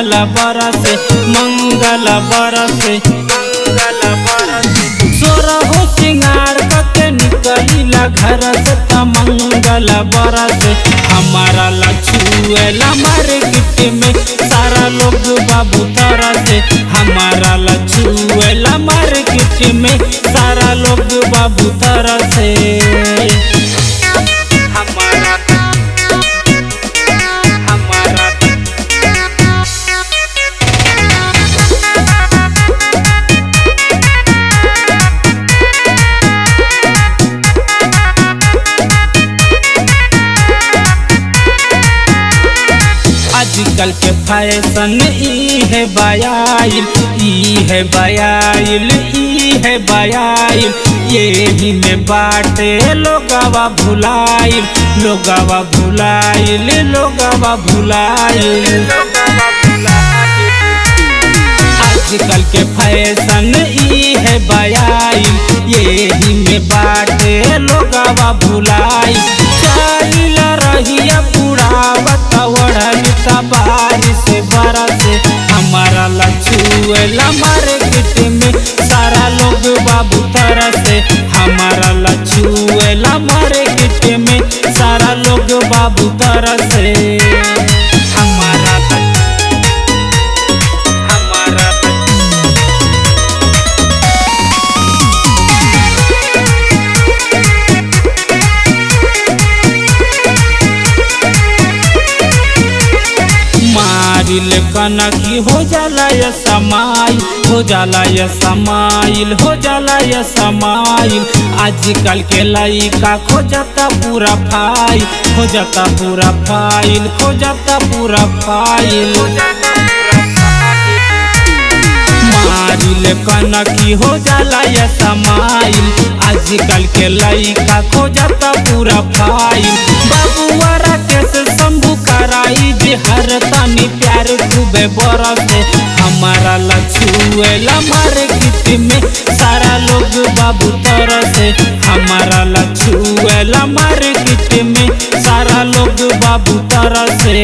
मंगल बरसे मंगल बरसे सोरा हो सिंगार करके निकलीला घर से त मंगल बरसे हमारा लछुएला मार्केट में सारा लोग बाबू तरसे हमारा लछुएला मार्केट में सारा लोग बाबू तरसे आजकल के फैशन ई है बयाइल यही में बाटे लोगवा भुलाइल आजकल के फैशन ई है बयाइल यही में बाटे लोगवा भुलाइल चल रहिया पुरावत ओढ़नी बारिश बरसे हमारा लछुएला मार्केट में सारा लोग बाबू तरसे हमारा लछुएला मार्केट में सारा लोग बाबू तरसे मारिल कनकी हो जाला या समाइल आजकल के लइका खोजता पूरा फाइल मारिल कनकी हो जाला या समाइल आजकल के लइका खोजता पूरा फाइल बाबुआरा कैसे शंभू कराई जे हर तनी प्यार खूबे बरसे हमारा लछुएला मार्केट में सारा लोग बाबू तरसे हमारा लछुएला मार्केट में सारा लोग बाबू तरसे।